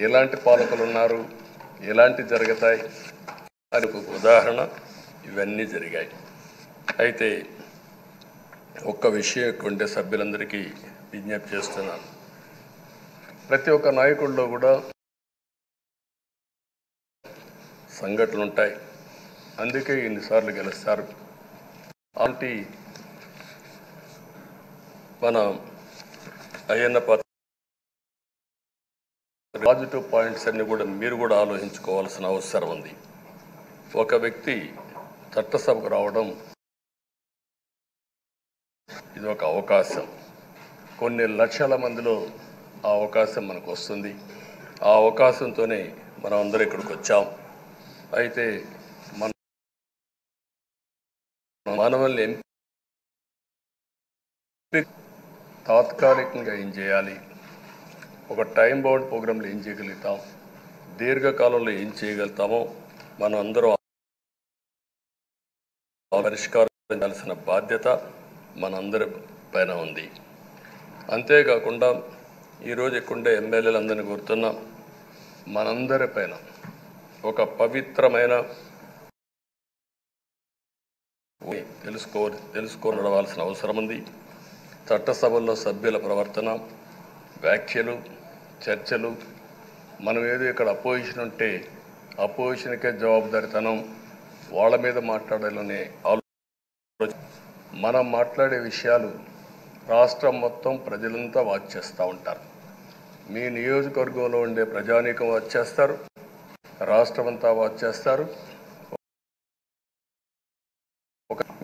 ఎలాంటి పాలకులు ఉన్నారు, ఎలాంటి జరుగుతాయి అని ఒక ఉదాహరణ ఇవన్నీ జరిగాయి. అయితే ఒక్క విషయం ఎక్కువంటే సభ్యులందరికీ విజ్ఞప్తి చేస్తున్నాను. ప్రతి ఒక్క నాయకుల్లో కూడా సంఘటనలు ఉంటాయి, అందుకే ఇన్నిసార్లు గెలుస్తారు. అలాంటి మన అయ్యన్న పాజిటివ్ పాయింట్స్ అన్ని కూడా మీరు కూడా ఆలోచించుకోవాల్సిన అవసరం ఉంది. ఒక వ్యక్తి చట్టసభకు రావడం ఇది ఒక అవకాశం. కొన్ని లక్షల మందిలో ఆ అవకాశం మనకు వస్తుంది. ఆ అవకాశంతోనే మనం అందరూ ఇక్కడికి వచ్చాం. అయితే మనల్ని తాత్కాలికంగా ఏం చేయాలి, ఒక టైం బౌండ్ ప్రోగ్రాంలో ఏం చేయగలుగుతాం, దీర్ఘకాలంలో ఏం చేయగలుగుతామో మనం అందరూ పరిష్కారం చేయాల్సిన బాధ్యత మనందరి పైన ఉంది. అంతేకాకుండా ఈరోజు ఎక్కుండే ఎమ్మెల్యేలందరినీ కోరుతున్నాం, మనందరి పైన ఒక పవిత్రమైన తెలుసుకోవాల్సిన అవసరం ఉంది. చట్టసభల్లో సభ్యుల ప్రవర్తన, వ్యాఖ్యలు, చర్చలు, మనం ఏదో ఇక్కడ అపోజిషన్ ఉంటే అపోజిషన్కే జవాబుదారితనం, వాళ్ళ మీద మాట్లాడాలనే ఆలోచన. మనం మాట్లాడే విషయాలు రాష్ట్రం మొత్తం ప్రజలంతా వాచ్ చేస్తూ ఉంటారు. మీ నియోజకవర్గంలో ఉండే ప్రజానీకం వాచ్ చేస్తారు, రాష్ట్రమంతా వాచ్ చేస్తారు.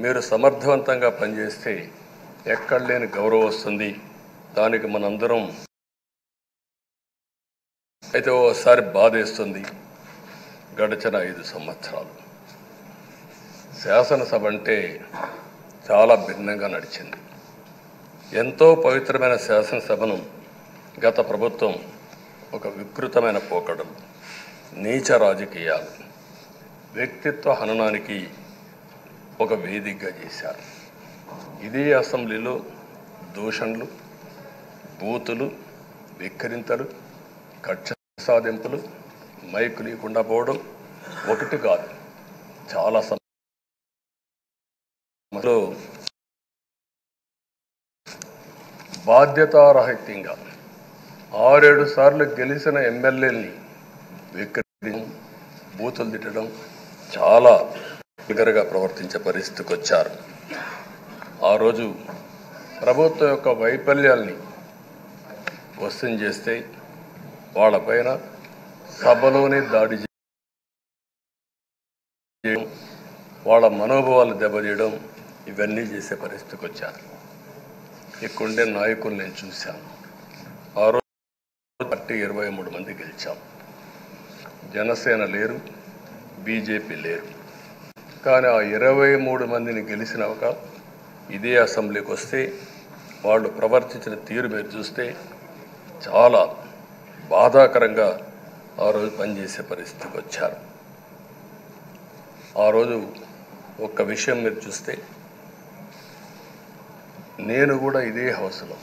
మీరు సమర్థవంతంగా పనిచేస్తే ఎక్కడ లేని గౌరవం వస్తుంది. దానికి మనందరం అయితే ఓసారి బాధేస్తుంది. గడిచిన 5 సంవత్సరాలు శాసనసభ అంటే చాలా భిన్నంగా నడిచింది. ఎంతో పవిత్రమైన శాసనసభను గత ప్రభుత్వం ఒక వికృతమైన పోకడలు, నీచ రాజకీయాలు, వ్యక్తిత్వ హననానికి ఒక వేదికగా చేశారు. ఇదే అసెంబ్లీలో దూషణలు, బూతులు, వెక్కిరింతలు, కక్ష సాధింపులు, మైకు లేకుండా పోవడం ఒకటి కాదు, చాలా సమయంలో బాధ్యతారహితంగా 6-7 సార్లు గెలిచిన ఎమ్మెల్యేలని వెక్కిరించడం, బూతులు తిట్టడం, చాలా దగ్గరగా ప్రవర్తించే పరిస్థితికి వచ్చారు. ఆ రోజు ప్రభుత్వం యొక్క వైఫల్యాల్ని క్వశ్చన్ చేస్తే వాళ్ళపైన సభలోనే దాడి చేయడం, వాళ్ళ మనోభావాలు దెబ్బతీయడం, ఇవన్నీ చేసే పరిస్థితికి వచ్చారు. ఇక్కడుండే నాయకులు నేను చూశాను. ఆ రోజు పార్టీ 23 మంది గెలిచాం. జనసేన లేరు, బీజేపీ లేరు. కానీ ఆ 23 మందిని గెలిచినాక ఇదే అసెంబ్లీకి వస్తే వాళ్ళు ప్రవర్తించిన తీరు మీరు చూస్తే చాలా బాధాకరంగా ఆ రోజు పనిచేసే పరిస్థితికి వచ్చారు. ఆ రోజు ఒక్క విషయం మీరు చూస్తే, నేను కూడా ఇదే హౌస్లో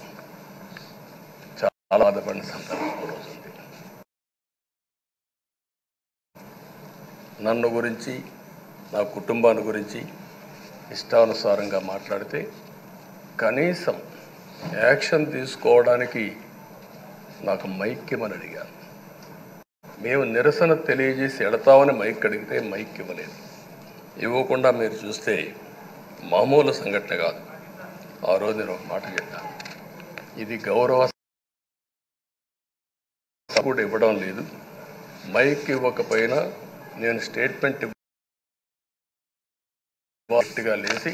చాలా బాధపడిన సందర్భం రోజు ఉంది. నన్ను గురించి, నా కుటుంబాన్ని గురించి ఇష్టానుసారంగా మాట్లాడితే కనీసం యాక్షన్ తీసుకోవడానికి నాకు మైక్ ఇవ్వమని అడిగాను. మేము నిరసన తెలియజేసి ఎడతామని మైక్ అడిగితే మైక్ ఇవ్వలేదు. ఇవ్వకుండా మీరు చూస్తే మామూలు సంఘటన కాదు. ఆ రోజు నేను ఒక మాట చెప్పాను, ఇది గౌరవ కూడా ఇవ్వడం లేదు, మైక్ ఇవ్వకపోయినా నేను స్టేట్మెంట్ గట్టిగా లేచి